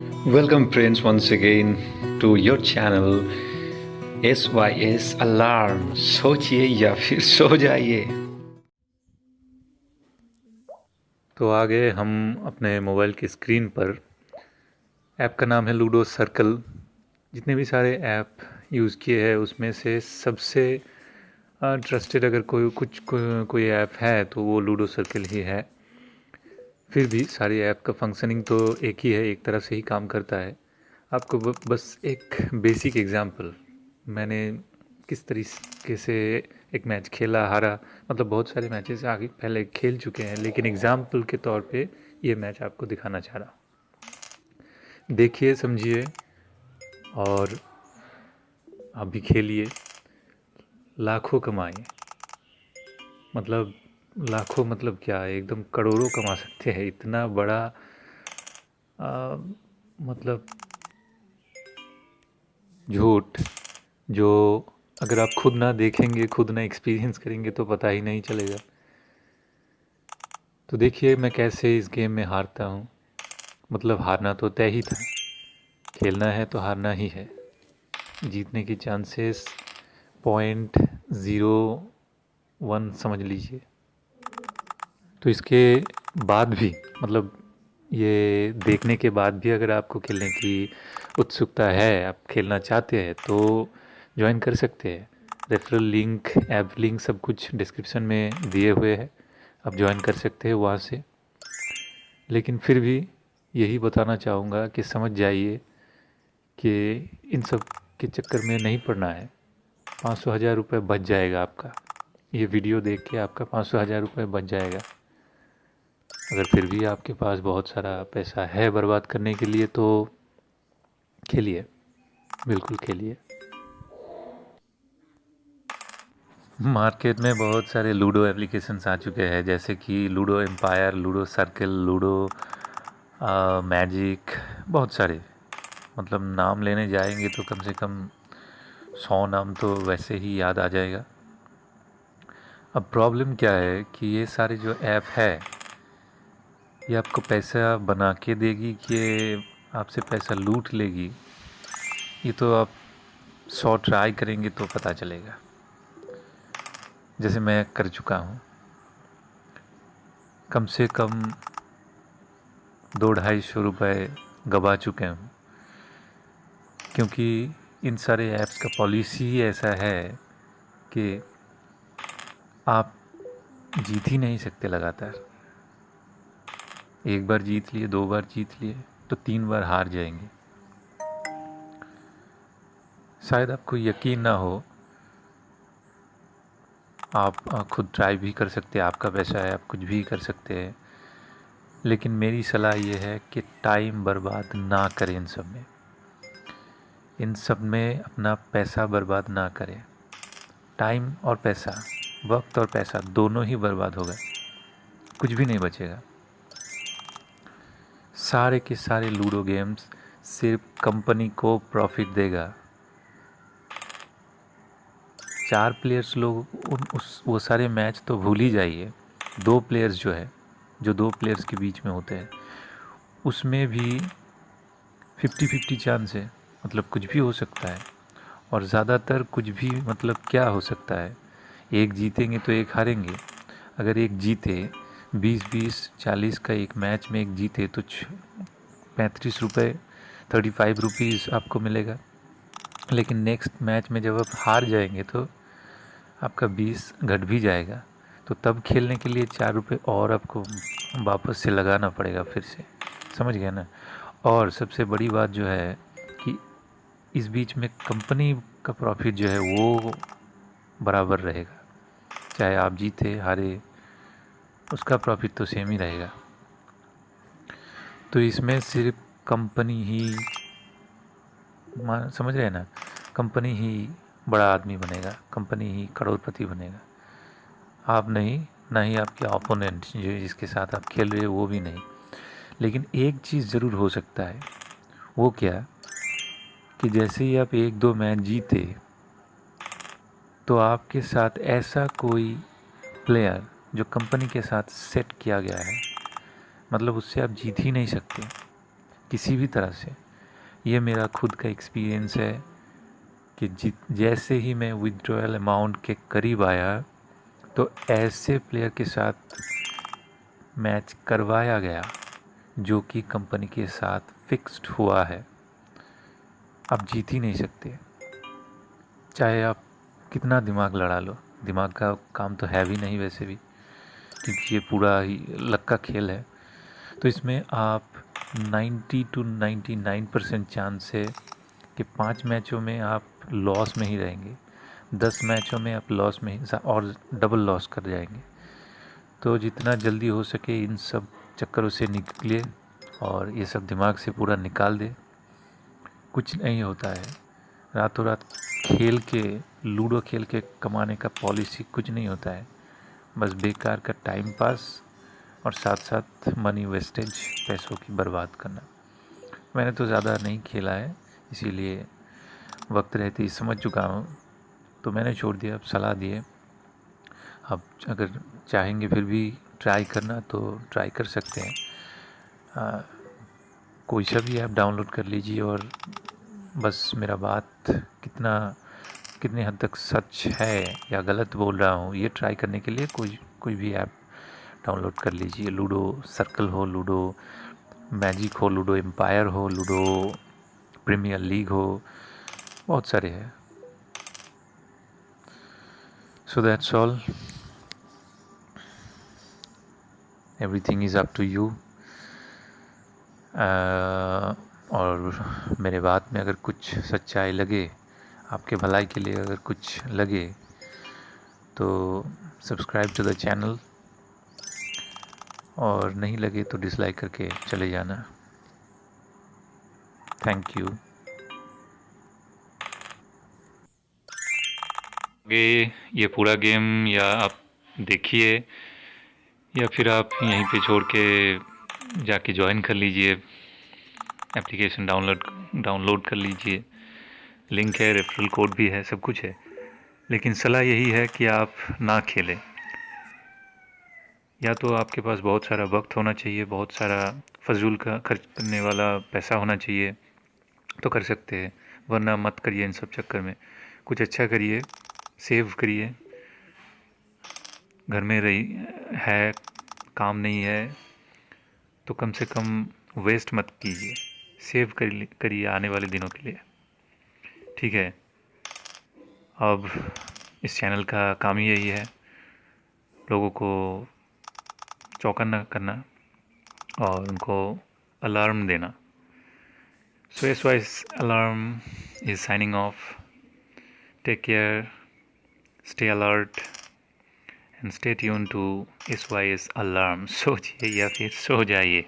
Welcome, friends, once again to your channel SYS Alarm। सोचिए या फिर सो जाइए। तो आ गए हम अपने मोबाइल की स्क्रीन पर। ऐप का नाम है लूडो सर्कल। जितने भी सारे ऐप यूज़ किए हैं उसमें से सबसे ट्रस्टेड अगर कोई ऐप है तो वो लूडो सर्कल ही है। फिर भी सारी ऐप का फंक्शनिंग तो एक ही है, एक तरह से ही काम करता है। आपको बस एक बेसिक एग्जांपल, मैंने किस तरीके से एक मैच खेला हारा, मतलब बहुत सारे मैचेस आगे पहले खेल चुके हैं, लेकिन एग्जांपल के तौर पे ये मैच आपको दिखाना चाह रहा हूँ। देखिए, समझिए और आप भी खेलिए। लाखों कमाइए, मतलब लाखों मतलब क्या, एकदम करोड़ों कमा सकते हैं। इतना बड़ा मतलब झूठ जो अगर आप खुद ना देखेंगे, खुद ना एक्सपीरियंस करेंगे तो पता ही नहीं चलेगा। तो देखिए मैं कैसे इस गेम में हारता हूँ। मतलब हारना तो तय ही था, खेलना है तो हारना ही है। जीतने की चांसेस 0.01 समझ लीजिए। तो इसके बाद भी, मतलब ये देखने के बाद भी अगर आपको खेलने की उत्सुकता है, आप खेलना चाहते हैं तो ज्वाइन कर सकते हैं। रेफरल लिंक, ऐप लिंक सब कुछ डिस्क्रिप्शन में दिए हुए हैं, आप ज्वाइन कर सकते हैं वहाँ से। लेकिन फिर भी यही बताना चाहूँगा कि समझ जाइए कि इन सब के चक्कर में नहीं पड़ना है। 500,000 रुपये बच जाएगा आपका। ये वीडियो देख के आपका 500,000 रुपये बच जाएगा। अगर फिर भी आपके पास बहुत सारा पैसा है बर्बाद करने के लिए तो खेलिए, बिल्कुल खेलिए। मार्केट में बहुत सारे लूडो एप्लीकेशंस आ चुके हैं, जैसे कि Ludo Empire, Ludo Circle, Ludo Magic, बहुत सारे। मतलब नाम लेने जाएंगे तो कम से कम 100 नाम तो वैसे ही याद आ जाएगा। अब प्रॉब्लम क्या है कि ये सारे जो ऐप है ये आपको पैसा बना के देगी कि ये आपसे पैसा लूट लेगी, ये तो आप 100 ट्राई करेंगे तो पता चलेगा। जैसे मैं कर चुका हूँ, कम से कम 200-250 रुपये गवा चुके हूँ, क्योंकि इन सारे ऐप्स का पॉलिसी ही ऐसा है कि आप जीत ही नहीं सकते लगातार। एक बार जीत लिए, 2 बार जीत लिए तो 3 बार हार जाएंगे। शायद आपको यकीन ना हो, आप खुद ट्राई भी कर सकते हैं, आपका पैसा है, आप कुछ भी कर सकते हैं। लेकिन मेरी सलाह ये है कि टाइम बर्बाद ना करें इन सब में। इन सब में अपना पैसा बर्बाद ना करें। टाइम और पैसा, वक्त और पैसा दोनों ही बर्बाद होगा, कुछ भी नहीं बचेगा। सारे के सारे लूडो गेम्स सिर्फ कंपनी को प्रॉफिट देगा। 4 प्लेयर्स लोग वो सारे मैच तो भूल ही जाइए। 2 प्लेयर्स जो है, जो 2 प्लेयर्स के बीच में होते हैं, उसमें भी 50-50 चांस है। मतलब कुछ भी हो सकता है। और ज़्यादातर कुछ भी मतलब क्या हो सकता है, एक जीतेंगे तो एक हारेंगे। अगर एक जीते, 20-20 40 का एक मैच में एक जीते तो 35 रुपये, 35 रुपीज़ आपको मिलेगा। लेकिन नेक्स्ट मैच में जब आप हार जाएंगे तो आपका 20 घट भी जाएगा। तो तब खेलने के लिए 4 रुपये और आपको वापस से लगाना पड़ेगा फिर से। समझ गया ना। और सबसे बड़ी बात जो है कि इस बीच में कंपनी का प्रॉफिट जो है वो बराबर रहेगा। चाहे आप जीते हारे, उसका प्रॉफिट तो सेम ही रहेगा। तो इसमें सिर्फ कंपनी ही, समझ रहे हैं ना, कंपनी ही बड़ा आदमी बनेगा, कंपनी ही करोड़पति बनेगा। आप नहीं, ना ही आपके ओपोनेंट जो जिसके साथ आप खेल रहे हो वो भी नहीं। लेकिन एक चीज़ ज़रूर हो सकता है, वो क्या कि जैसे ही आप 1-2 मैच जीते तो आपके साथ ऐसा कोई प्लेयर जो कंपनी के साथ सेट किया गया है, मतलब उससे आप जीत ही नहीं सकते, किसी भी तरह से। ये मेरा खुद का एक्सपीरियंस है कि जैसे ही मैं विड्रॉयल अमाउंट के करीब आया तो ऐसे प्लेयर के साथ मैच करवाया गया जो कि कंपनी के साथ फिक्स्ड हुआ है। आप जीत ही नहीं सकते, चाहे आप कितना दिमाग लड़ा लो। दिमाग का काम तो है भी नहीं वैसे भी, क्योंकि ये पूरा ही लक का खेल है। तो इसमें आप 90 to 99% चांस है कि 5 मैचों में आप लॉस में ही रहेंगे, 10 मैचों में आप लॉस में ही और डबल लॉस कर जाएंगे। तो जितना जल्दी हो सके इन सब चक्करों से निकलिए और ये सब दिमाग से पूरा निकाल दे। कुछ नहीं होता है रातों रात खेल के, लूडो खेल के कमाने का पॉलिसी कुछ नहीं होता है। बस बेकार का टाइम पास और साथ साथ मनी वेस्टेज, पैसों की बर्बाद करना। मैंने तो ज़्यादा नहीं खेला है, इसीलिए वक्त रहते ही समझ चुका हूँ, तो मैंने छोड़ दिया। अब सलाह दिए, आप अगर चाहेंगे फिर भी ट्राई करना तो ट्राई कर सकते हैं। कोई सा भी ऐप डाउनलोड कर लीजिए और बस मेरा बात कितने हद तक सच है या गलत बोल रहा हूँ ये ट्राई करने के लिए कोई भी ऐप डाउनलोड कर लीजिए। लूडो सर्कल हो, लूडो मैजिक हो, लूडो एम्पायर हो, लूडो प्रीमियर लीग हो, बहुत सारे हैं। So that's all, everything is up to you. और मेरे बात में अगर कुछ सच्चाई लगे, आपके भलाई के लिए अगर कुछ लगे तो सब्सक्राइब टू द चैनल, और नहीं लगे तो डिसलाइक करके चले जाना। Thank you. ये पूरा गेम या आप देखिए या फिर आप यहीं पे छोड़ के जाके ज्वाइन कर लीजिए, एप्लीकेशन डाउनलोड कर लीजिए, लिंक है, रेफरल कोड भी है, सब कुछ है। लेकिन सलाह यही है कि आप ना खेलें। या तो आपके पास बहुत सारा वक्त होना चाहिए, बहुत सारा फजूल का खर्च करने वाला पैसा होना चाहिए तो कर सकते हैं, वरना मत करिए इन सब चक्कर में। कुछ अच्छा करिए, सेव करिए। घर में रही है, काम नहीं है तो कम से कम वेस्ट मत कीजिए, सेव करिए आने वाले दिनों के लिए। ठीक है, अब इस चैनल का काम ही यही है, लोगों को चौकन्ना करना और उनको अलार्म देना। So SY's alarm is signing off. Take care, stay alert and stay tuned to SY's alarm. सोचिए या फिर सो जाइए।